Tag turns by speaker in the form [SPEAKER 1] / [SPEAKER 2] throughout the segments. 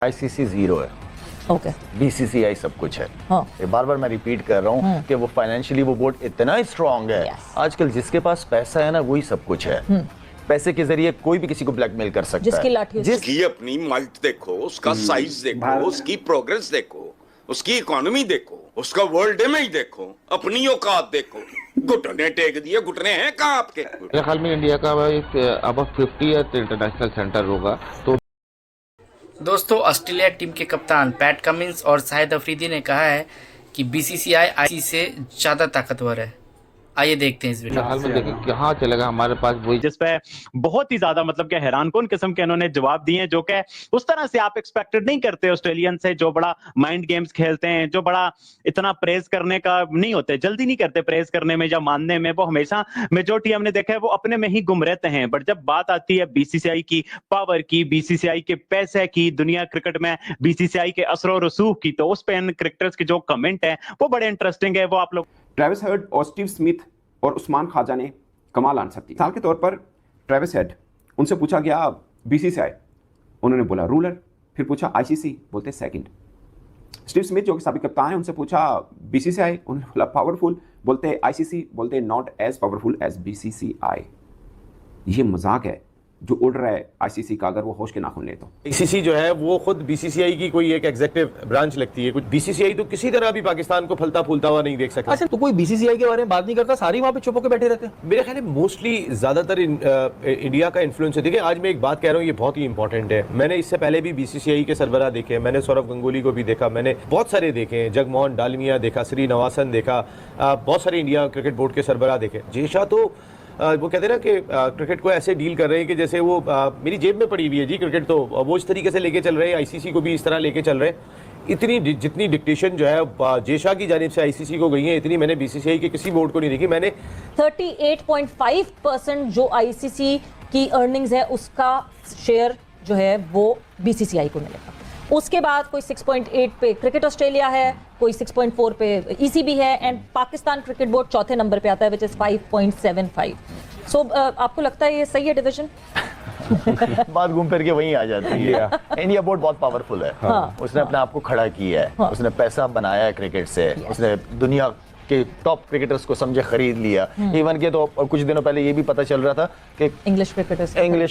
[SPEAKER 1] ICC zero है,
[SPEAKER 2] okay
[SPEAKER 1] BCCI सब कुछ है।
[SPEAKER 2] हाँ।
[SPEAKER 1] ये बार बार मैं रिपीट कर रहा हूँ कि वो फाइनेंशियली वो बोर्ड इतना स्ट्रांग है।
[SPEAKER 2] Yes.
[SPEAKER 1] आजकल जिसके पास पैसा है ना वही सब कुछ है। पैसे के जरिए कोई भी किसी को ब्लैकमेल कर सकता
[SPEAKER 2] जिसकी
[SPEAKER 1] है।
[SPEAKER 2] लाठी
[SPEAKER 3] उसकी अपनी मल्ट देखो, उसका साइज देखो, उसकी प्रोग्रेस देखो, उसकी इकोनॉमी देखो, उसका वर्ल्ड इमेज देखो, अपनी औकात देखो। घुटने टेक दिए, घुटने हैं कहाँ आपके?
[SPEAKER 4] मेरे ख्याल में इंडिया का एक अब 50th इंटरनेशनल सेंटर होगा। तो
[SPEAKER 5] दोस्तों, ऑस्ट्रेलिया टीम के कप्तान पैट कमिंस और शाहिद अफरीदी ने कहा है कि बीसीसीआई आईसीसी से ज़्यादा ताकतवर है। आइए देखते हैं इस वीडियो।
[SPEAKER 4] हाल में देखें कहाँ चलेगा, हमारे पास वही
[SPEAKER 6] जिस पे बहुत ही ज्यादा मतलब कि हैरानकुन किस्म के इन्होंने जवाब दिए, जो कि उस तरह से आप एक्सपेक्टेड नहीं करते ऑस्ट्रेलियन से, जो बड़ा माइंड गेम्स खेलते हैं, जो बड़ा इतना प्रेज करने का नहीं होते, जल्दी नहीं करते प्रेज करने में या मानने में। वो हमेशा मेजोरिटी हमने देखा है वो अपने में ही गुम रहते हैं। बट जब बात आती है बीसीसीआई की पावर की, बीसीसीआई के पैसे की, दुनिया क्रिकेट में बीसीसीआई के असर और रसूख की, तो उस पे इन क्रिकेटर्स के जो कमेंट है वो बड़े इंटरेस्टिंग है। वो आप लोग
[SPEAKER 7] ट्रेविस हेड और स्टीव स्मिथ और उस्मान ख्वाजा ने कमाल आंसर दी। मिसाल के तौर पर ट्रेविस हेड, उनसे पूछा गया बीसीसीआई, उन्होंने बोला रूलर। फिर पूछा आईसीसी, बोलते सेकंड। स्टीव स्मिथ जो कि साबिक कप्तान है, उनसे पूछा बीसीसीआई, उन्होंने बोला पावरफुल, बोलते आईसीसी, बोलते not as powerful as BCCI. ये मजाक है जो उड़ रहा है आईसीसी का, अगर वो होश के नाखून ले तो।
[SPEAKER 8] आईसीसी जो है वो खुद बीसीसीआई की कोई एक एग्जीक्यूटिव ब्रांच लगती है। कुछ बीसीसीआई तो किसी तरह भी पाकिस्तान को फलता फूलता हुआ नहीं देख सकता।
[SPEAKER 9] अच्छा, तो कोई बीसीसीआई के बारे में बात नहीं करता, सारी वहां पे चुप होकर बैठे रहते हैं।
[SPEAKER 8] मेरे ख्याल में मोस्टली ज्यादातर इंडिया का इन्फ्लुएंस है। देखिए, आज मैं एक बात कह रहा हूँ, ये बहुत ही इंपॉर्टेंट है। मैंने इससे पहले भी बीसीसीआई के सरबराह देखे, मैंने सौरभ गंगुली को भी देखा, मैंने बहुत सारे देखे हैं, जगमोहन डालमिया देखा, श्रीनिवासन देखा, बहुत सारे इंडिया क्रिकेट बोर्ड के सरबराह देखे। जेशा तो वो कहते हैं ना कि क्रिकेट को ऐसे डील कर रहे हैं कि जैसे वो मेरी जेब में पड़ी हुई है जी क्रिकेट, तो वो इस तरीके से लेके चल रहे हैं। आईसीसी को भी इस तरह लेके चल रहे हैं। इतनी जितनी डिक्टेशन जो है जेशा की जानिब से आईसीसी को गई है, इतनी मैंने बीसीसीआई के किसी बोर्ड को नहीं देखी। मैंने
[SPEAKER 2] 38.5% जो आईसीसी की अर्निंग्स है उसका शेयर जो है वो बीसीसीआई को मिलेगा। उसके बाद कोई 6.8 पे क्रिकेट ऑस्ट्रेलिया है, कोई 6.4 पे ईसीबी है, एंड पाकिस्तान क्रिकेट बोर्ड चौथे नंबर पे आता है विच इज 5.75। सो आपको लगता है ये सही है डिवीजन?
[SPEAKER 1] बात घूम फिर के वहीं आ जाती है। इंडिया बोर्ड बहुत पावरफुल है।
[SPEAKER 2] हाँ।
[SPEAKER 1] उसने अपने आप को खड़ा किया है। हाँ। उसने पैसा बनाया है क्रिकेट से। उसने दुनिया के टॉप क्रिकेटर्स को समझे खरीद लिया। इवन के तो कुछ दिनों पहले ये भी पता चल रहा था कि इंग्लिश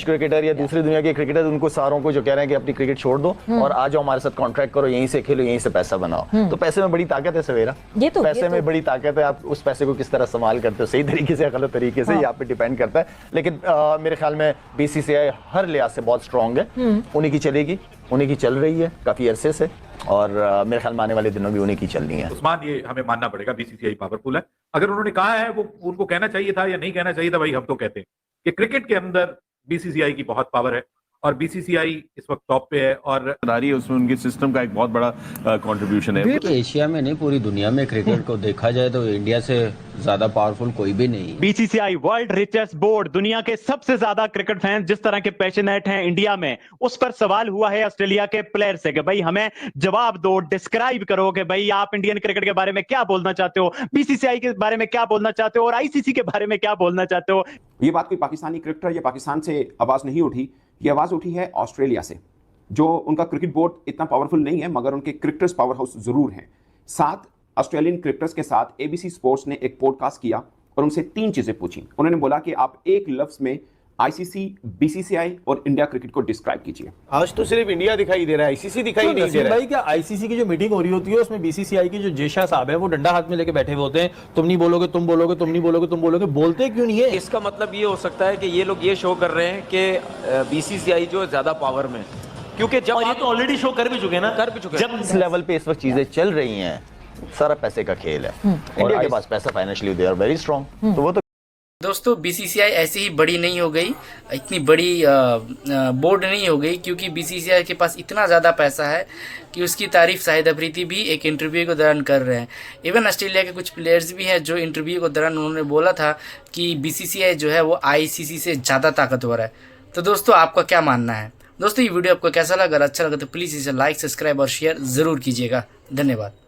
[SPEAKER 1] क्रिकेटर या दूसरी दुनिया के क्रिकेटर, उनको सारों को जो कह रहे हैं कि अपनी क्रिकेट छोड़ दो और आ जाओ हमारे साथ कॉन्ट्रैक्ट करो, यहीं से खेलो, यहीं से पैसा बनाओ। तो पैसे में बड़ी ताकत है सवेरा, पैसे में बड़ी ताकत है। आप उस पैसे को किस तरह इस्तेमाल करते हो, सही तरीके से या गलत तरीके से, यहाँ पे डिपेंड करता है। लेकिन मेरे ख्याल में बीसीसीआई हर लिहाज से बहुत स्ट्रांग है। उन्हीं की चलेगी, उन्हीं की चल रही है काफी अरसे से, और मेरे ख्याल में आने वाले दिनों भी उन्हीं की चलनी है।
[SPEAKER 10] उस्मान, ये हमें मानना पड़ेगा, बीसीसीआई पावरफुल है। अगर उन्होंने कहा है, वो उनको कहना चाहिए था या नहीं कहना चाहिए था, भाई हम तो कहते हैं कि क्रिकेट के अंदर बीसीसीआई की बहुत पावर है और बीसीसीआई इस वक्त टॉप पे है और
[SPEAKER 11] उसमें उनके सिस्टम का एक बहुत बड़ा कंट्रीब्यूशन है।
[SPEAKER 12] एशिया में नहीं, पूरी दुनिया में क्रिकेट को देखा जाए तो इंडिया से ज्यादा पावरफुल कोई भी नहीं।
[SPEAKER 6] बीसीसीआई वर्ल्ड रिचेस्ट बोर्ड, दुनिया के सबसे ज्यादा क्रिकेट फैंस जिस तरह के पैशनेट हैं इंडिया में, उस पर सवाल हुआ है ऑस्ट्रेलिया के प्लेयर से कि भाई हमें जवाब दो, डिस्क्राइब करो कि भाई आप इंडियन क्रिकेट के बारे में क्या बोलना चाहते हो, बीसीसीआई के बारे में क्या बोलना चाहते हो और आईसीसी के बारे में क्या बोलना चाहते हो।
[SPEAKER 7] ये बात कोई पाकिस्तानी क्रिकेटर या पाकिस्तान से आवाज नहीं उठी, ये आवाज उठी है ऑस्ट्रेलिया से, जो उनका क्रिकेट बोर्ड इतना पावरफुल नहीं है मगर उनके क्रिकेटर्स पावर हाउस जरूर हैं। 7 ऑस्ट्रेलियन क्रिकेटर्स के साथ एबीसी स्पोर्ट्स ने एक पॉडकास्ट किया और उनसे 3 चीजें पूछी। उन्होंने बोला कि आप एक लफ्ज में आईसीसी, बीसीसीआई और इंडिया क्रिकेट को डिस्क्राइब कीजिए।
[SPEAKER 8] आज तो सिर्फ इंडिया दिखाई दे रहा है, आईसीसी दिखाई नहीं दे रहा है।
[SPEAKER 9] भाई, क्या आईसीसी की जो मीटिंग हो रही होती है उसमें बीसीसीआई की जो जेशा साहब है वो डंडा हाथ में लेके बैठे हुए होते हैं, तुम नहीं बोलोगे, तुम बोलोगे, तुम नहीं बोलोगे, तुम बोलोगे, बोलते क्यों नहीं है?
[SPEAKER 13] इसका मतलब ये हो सकता है कि ये लोग ये शो कर रहे हैं कि बीसीसीआई जो ज्यादा पावर में, क्योंकि जब
[SPEAKER 9] ये तो ऑलरेडी शो कर भी चुके हैं ना,
[SPEAKER 13] कर भी चुके हैं।
[SPEAKER 1] जब इस लेवल पे इस वक्त चीजें चल रही हैं, सारा पैसे का खेल है। इंडिया के पास पैसा, financially they are very strong. तो वो तो
[SPEAKER 5] दोस्तों, बीसीसीआई ऐसे ही बड़ी नहीं हो गई, इतनी बड़ी बोर्ड नहीं हो गई, क्योंकि बीसीसीआई के पास इतना ज़्यादा पैसा है कि उसकी तारीफ शाहिद अफरीदी भी एक इंटरव्यू के दौरान कर रहे हैं। इवन ऑस्ट्रेलिया के कुछ प्लेयर्स भी हैं जो इंटरव्यू के दौरान उन्होंने बोला था कि बीसीसीआई जो है वो आईसीसी से ज़्यादा ताकतवर है। तो दोस्तों, आपका क्या मानना है? दोस्तों, ये वीडियो आपको कैसा लगा? अगर अच्छा लगा तो प्लीज़ इसे लाइक, सब्सक्राइब और शेयर ज़रूर कीजिएगा। धन्यवाद।